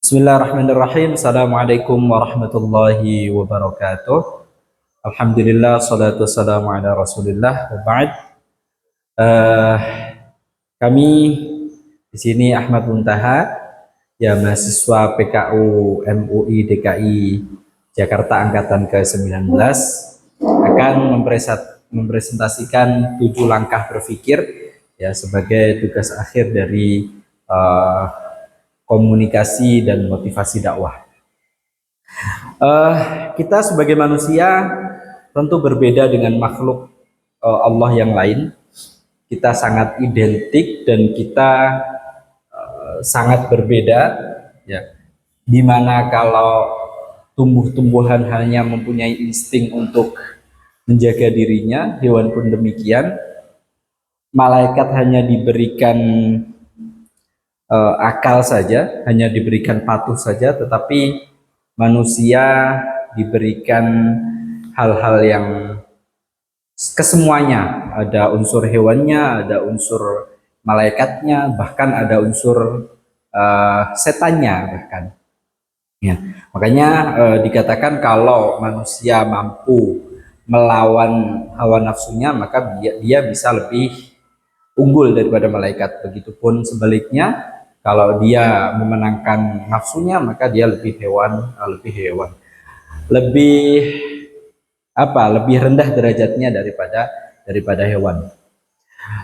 Bismillahirrahmanirrahim. Assalamualaikum warahmatullahi wabarakatuh. Alhamdulillah, salatu wassalamu ala rasulillah wa ba'd. Eh, Kami di sini Ahmad Muntaha, ya mahasiswa PKU MUI DKI Jakarta angkatan ke-19 akan mempresentasikan 7 langkah berpikir ya sebagai tugas akhir dari komunikasi dan motivasi dakwah. Kita sebagai manusia tentu berbeda dengan makhluk Allah yang lain. Kita sangat identik dan kita sangat berbeda, ya. Dimana kalau tumbuh-tumbuhan hanya mempunyai insting untuk menjaga dirinya, hewan pun demikian. Malaikat hanya diberikan akal saja, hanya diberikan patuh saja, tetapi manusia diberikan hal-hal yang kesemuanya, ada unsur hewannya, ada unsur malaikatnya, bahkan ada unsur setannya bahkan. Ya, makanya dikatakan kalau manusia mampu melawan hawa nafsunya, maka dia bisa lebih unggul daripada malaikat. Begitupun sebaliknya, kalau dia memenangkan nafsunya, maka dia lebih lebih rendah derajatnya daripada hewan.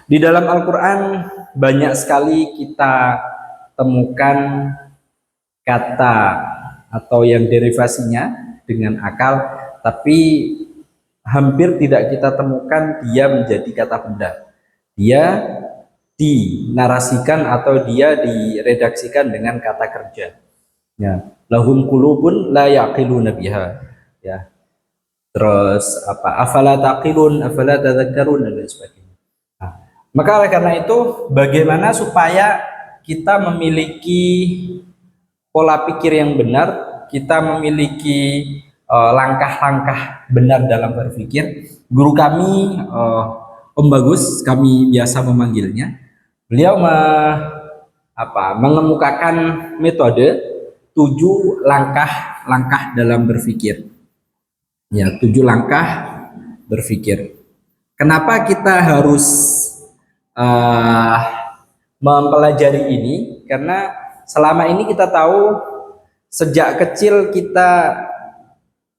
Di dalam Al-Quran banyak sekali kita temukan kata atau yang derivasinya dengan akal, tapi hampir tidak kita temukan dia menjadi kata benda. Dia dinarasikan atau dia diredaksikan dengan kata kerja. Ya, lahum qulubun la yaqiluna biha. Ya. Terus afala taqilun, afala tadhakkarun, dan lain sebagainya. Nah, maka oleh karena itu, bagaimana supaya kita memiliki pola pikir yang benar, kita memiliki langkah-langkah benar dalam berpikir. Guru kami Om Bagus, kami biasa memanggilnya, beliau mengemukakan metode 7 langkah dalam berpikir. Ya, 7 langkah berpikir. Kenapa kita harus mempelajari ini? Karena selama ini kita tahu sejak kecil kita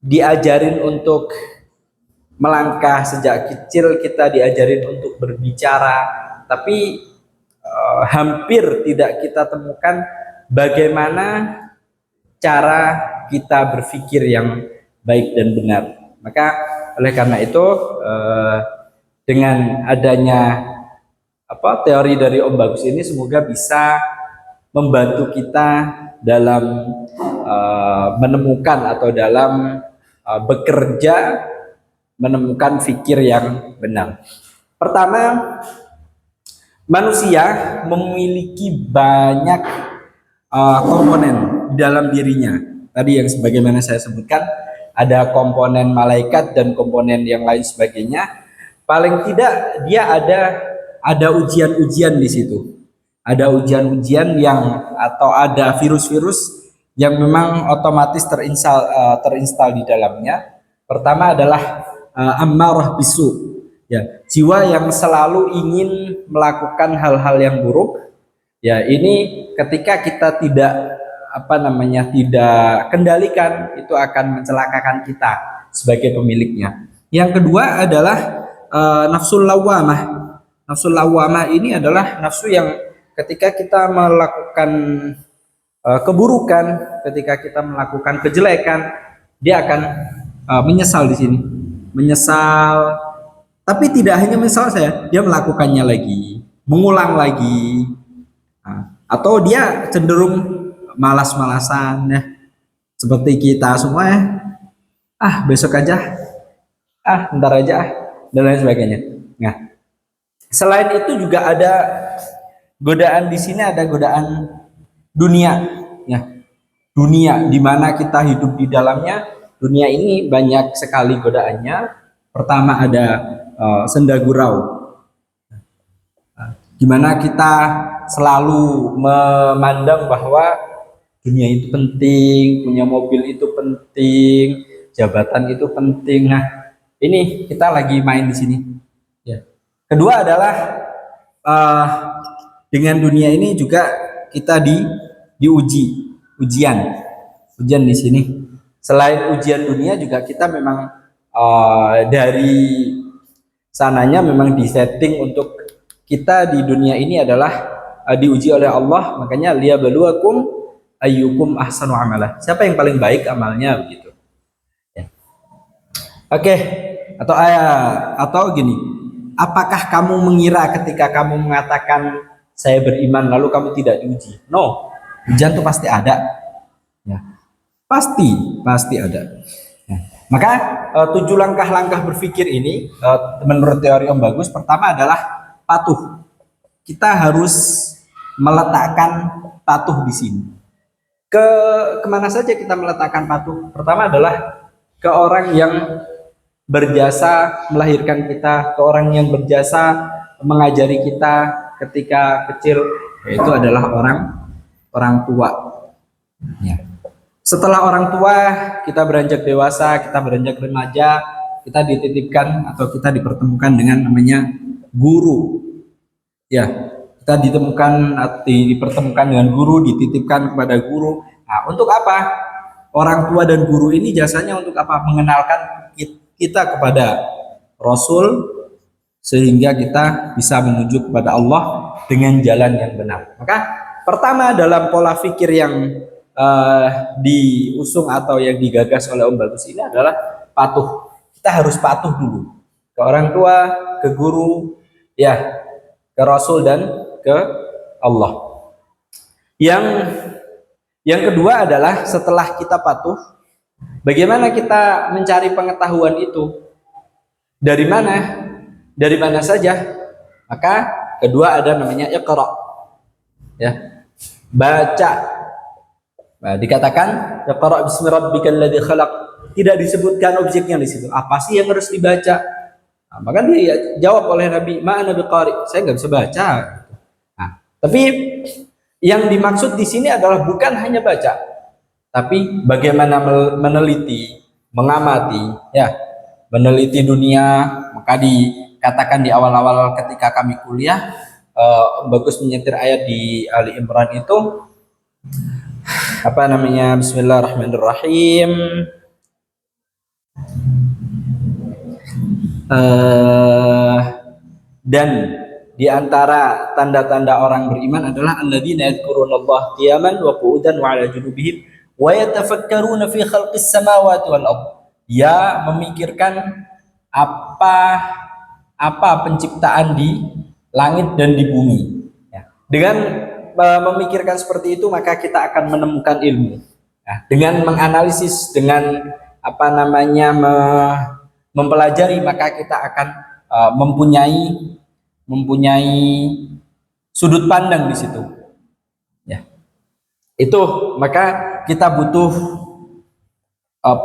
diajarin untuk melangkah, sejak kecil kita diajarin untuk berbicara, tapi hampir tidak kita temukan bagaimana cara kita berpikir yang baik dan benar. Maka oleh karena itu, dengan adanya teori dari Om Bagus ini, semoga bisa membantu kita dalam menemukan atau dalam bekerja menemukan fikir yang benar. Pertama, manusia memiliki banyak komponen di dalam dirinya. Tadi yang sebagaimana saya sebutkan, ada komponen malaikat dan komponen yang lain sebagainya. Paling tidak dia ada ujian-ujian di situ. Ada ujian-ujian atau ada virus-virus yang memang otomatis terinstal di dalamnya. Pertama adalah ammarah bisu, ya, jiwa yang selalu ingin melakukan hal-hal yang buruk. Ya, ini ketika kita tidak tidak kendalikan, itu akan mencelakakan kita sebagai pemiliknya. Yang kedua adalah nafsul lawamah. Nafsul lawamah ini adalah nafsu yang ketika kita melakukan keburukan, ketika kita melakukan kejelekan, dia akan menyesal di sini. Menyesal, tapi tidak hanya menyesal dia melakukannya lagi, mengulang lagi, atau dia cenderung malas-malasan, ya, seperti kita semua, ya, besok aja, ntar aja, dan lain sebagainya. Nah, selain itu juga ada godaan di sini, ada godaan dunia, ya, dunia di mana kita hidup di dalamnya. Dunia ini banyak sekali godaannya. Pertama ada senda gurau, gimana kita selalu memandang bahwa dunia itu penting, punya mobil itu penting, jabatan itu penting. Nah, ini kita lagi main di sini. Ya. Kedua adalah eh, dengan dunia ini juga kita diuji, ujian di sini. Selain ujian dunia juga kita memang dari sananya memang disetting untuk kita di dunia ini adalah diuji oleh Allah, makanya liyabluwakum ayyukum ahsanu amalah. Siapa yang paling baik amalnya begitu. Ya. Oke, atau gini. Apakah kamu mengira ketika kamu mengatakan saya beriman lalu kamu tidak diuji? No. Ujian itu pasti ada. Ya. Pasti ada. Ya. Maka 7 langkah-langkah berpikir ini menurut teori Om Bagus, pertama adalah patuh. Kita harus meletakkan patuh di sini. Kemana saja kita meletakkan patuh? Pertama adalah ke orang yang berjasa melahirkan kita, ke orang yang berjasa mengajari kita ketika kecil, yaitu adalah orang tua. Ya. Setelah orang tua, kita beranjak dewasa, kita beranjak remaja, kita dititipkan atau kita dipertemukan dengan namanya guru. Ya, kita dipertemukan dengan guru, dititipkan kepada guru. Nah, untuk apa? Orang tua dan guru ini jasanya untuk apa? Mengenalkan kita kepada Rasul sehingga kita bisa menuju kepada Allah dengan jalan yang benar. Maka pertama dalam pola pikir yang diusung atau yang digagas oleh Om Bagus ini adalah patuh. Kita harus patuh dulu ke orang tua, ke guru, ya, ke Rasul dan ke Allah. Yang kedua adalah setelah kita patuh, bagaimana kita mencari pengetahuan itu? Dari mana? Dari mana saja? Maka kedua ada namanya iqra. Ya. Baca. Nah, dikatakan iqra bismi rabbikal ladzi khalaq. Tidak disebutkan objeknya di situ. Apa sih yang harus dibaca? Nah, maka dia jawab oleh Nabi, "Ma'ana biqari." Saya nggak bisa baca. Nah, tapi yang dimaksud di sini adalah bukan hanya baca, tapi bagaimana meneliti, mengamati, ya, meneliti dunia. Maka dikatakan di awal-awal ketika kami kuliah, Bagus menyetir ayat di Ali Imran itu, apa namanya? Bismillahirrahmanirrahim. Dan di antara tanda-tanda orang beriman adalah alladzina yadhkurunallaha qiyaman wa qu'udan wa 'ala junubihim wa yatafakkaruna fi khalqis samawati wal ardh. Ya, memikirkan apa penciptaan di langit dan di bumi. Ya. Dengan memikirkan seperti itu, maka kita akan menemukan ilmu. Nah, dengan menganalisis, dengan apa namanya mempelajari, maka kita akan mempunyai sudut pandang di situ. Ya. Itu tidak kita butuh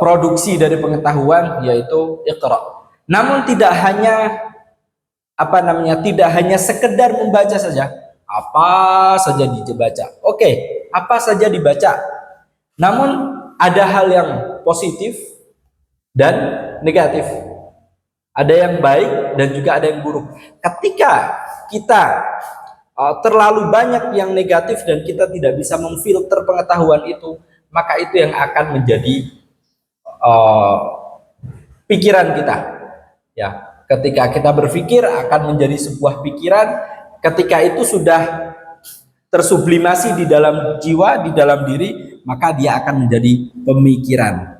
produksi dari pengetahuan, yaitu iqra. Namun tidak hanya sekedar membaca saja. Apa saja dibaca. Oke, apa saja dibaca. Namun ada hal yang positif dan negatif. Ada yang baik dan juga ada yang buruk. Ketika kita terlalu banyak yang negatif dan kita tidak bisa memfilter pengetahuan itu, maka itu yang akan menjadi pikiran kita. Ya, ketika kita berpikir akan menjadi sebuah pikiran. Ketika itu sudah tersublimasi di dalam jiwa, di dalam diri, maka dia akan menjadi pemikiran.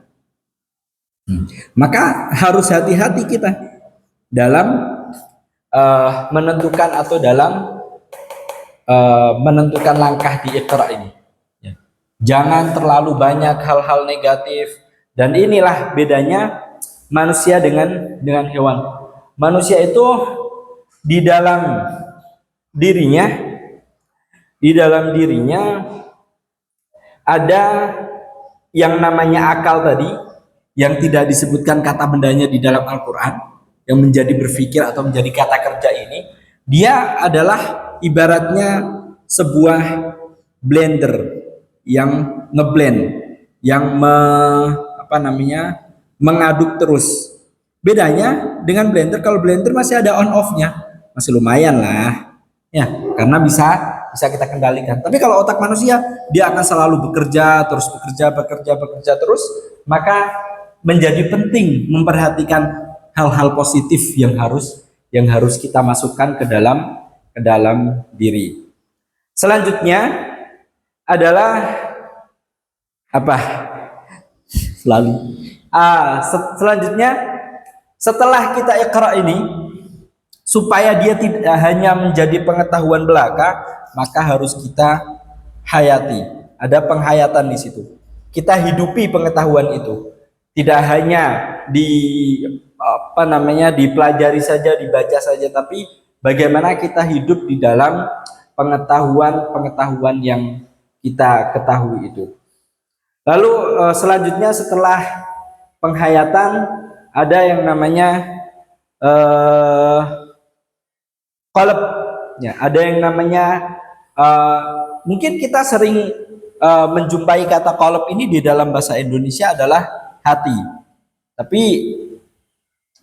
Maka harus hati-hati kita dalam menentukan atau dalam menentukan langkah di iqra ini. Ya. Jangan terlalu banyak hal-hal negatif. Dan inilah bedanya manusia dengan hewan. Manusia itu di dalam dirinya ada yang namanya akal tadi, yang tidak disebutkan kata bendanya di dalam Al-Quran, yang menjadi berpikir atau menjadi kata kerja ini. Dia adalah ibaratnya sebuah blender yang ngeblend, yang mengaduk terus. Bedanya dengan blender, kalau blender masih ada on off-nya, masih lumayan lah, ya, karena bisa kita kendalikan. Tapi kalau otak manusia, dia akan selalu bekerja terus, bekerja terus, maka menjadi penting memperhatikan hal-hal positif yang harus kita masukkan ke dalam diri. Selanjutnya adalah apa? Selanjutnya, setelah kita Iqra ini, supaya dia tidak hanya menjadi pengetahuan belaka, maka harus kita hayati. Ada penghayatan di situ. Kita hidupi pengetahuan itu. Tidak hanya dipelajari saja, dibaca saja, tapi bagaimana kita hidup di dalam pengetahuan yang kita ketahui itu. Lalu selanjutnya setelah penghayatan, ada yang namanya qalb, ya, ada yang namanya mungkin kita sering menjumpai kata qalb ini di dalam bahasa Indonesia adalah hati. Tapi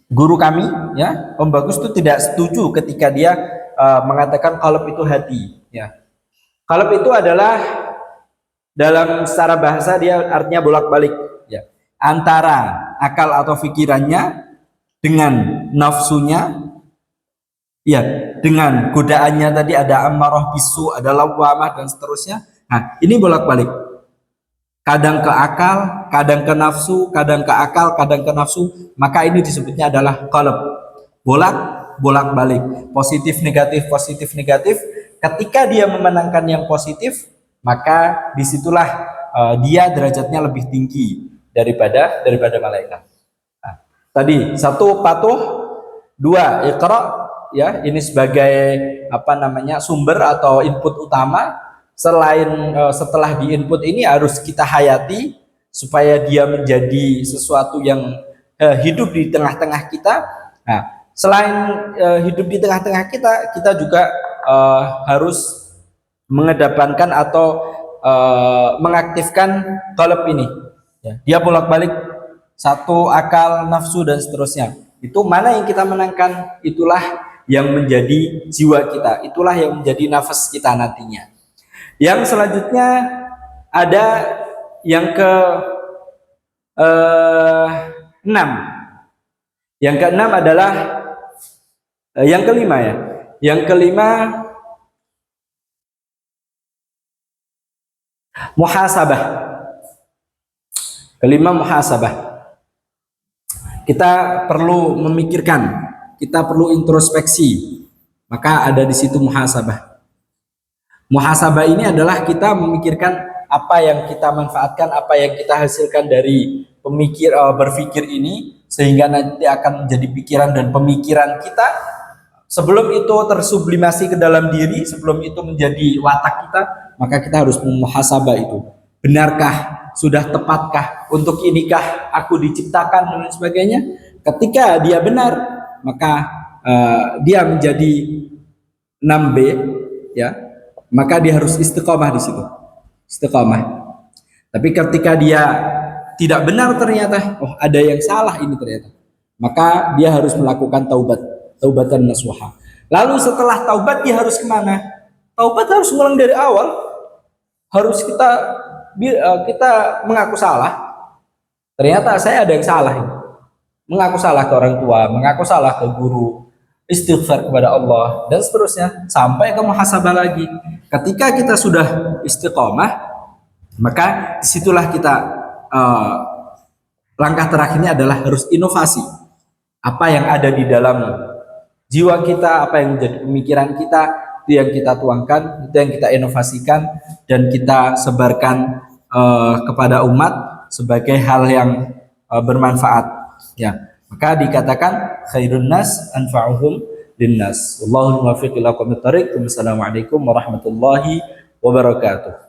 guru kami, ya, Om Bagus itu tidak setuju ketika dia mengatakan qalb itu hati, ya. Qalb itu adalah, dalam secara bahasa dia artinya bolak-balik, ya, antara akal atau pikirannya dengan nafsunya, ya, dengan godaannya tadi, ada amarah bisu, ada lawamah dan seterusnya. Nah, ini bolak-balik, kadang ke akal, kadang ke nafsu, kadang ke akal, kadang ke nafsu, maka ini disebutnya adalah qalb. Bolak-balik, positif negatif. Ketika dia memenangkan yang positif, maka disitulah dia derajatnya lebih tinggi daripada malaikat. Nah, tadi satu patuh, dua Iqra, ya, ini sebagai sumber atau input utama. Setelah di input ini harus kita hayati supaya dia menjadi sesuatu yang hidup di tengah-tengah kita. Nah, selain hidup di tengah-tengah kita juga harus mengedepankan atau mengaktifkan qalb ini. Ya, dia bolak-balik, satu akal, nafsu dan seterusnya. Itu mana yang kita menangkan, itulah yang menjadi jiwa kita, itulah yang menjadi nafas kita nantinya. Yang selanjutnya ada yang ke-6. Yang ke-6 adalah yang kelima, ya. Yang kelima, muhasabah. Kelima, muhasabah. Kita perlu memikirkan, kita perlu introspeksi. Maka ada di situ muhasabah. Muhasabah ini adalah kita memikirkan apa yang kita manfaatkan, apa yang kita hasilkan dari berpikir ini, sehingga nanti akan menjadi pikiran dan pemikiran kita. Sebelum itu tersublimasi ke dalam diri, sebelum itu menjadi watak kita, maka kita harus memuhasabah itu. Benarkah, sudah tepatkah, untuk inikah aku diciptakan, dan sebagainya. Ketika dia benar, maka dia menjadi 6B, ya, maka dia harus istiqomah di situ, istiqomah. Tapi ketika dia tidak benar, ternyata ada yang salah ini ternyata, maka dia harus melakukan taubatan nasuha. Lalu setelah taubat dia harus kemana? Taubat harus ngulang dari awal, harus kita mengaku salah. Ternyata saya ada yang salah ini. Mengaku salah ke orang tua, mengaku salah ke guru, istighfar kepada Allah dan seterusnya, sampai ke muhasabah lagi. Ketika kita sudah istiqomah, maka disitulah kita langkah terakhirnya adalah harus inovasi. Apa yang ada di dalam jiwa kita, apa yang menjadi pemikiran kita, itu yang kita tuangkan, itu yang kita inovasikan dan kita sebarkan kepada umat sebagai hal yang bermanfaat, ya. Maka dikatakan khairun nas anfa'uhum linnas. Wallahul muwaffiq ila aqwamit thoriq. Wassalamualaikum warahmatullahi wabarakatuh.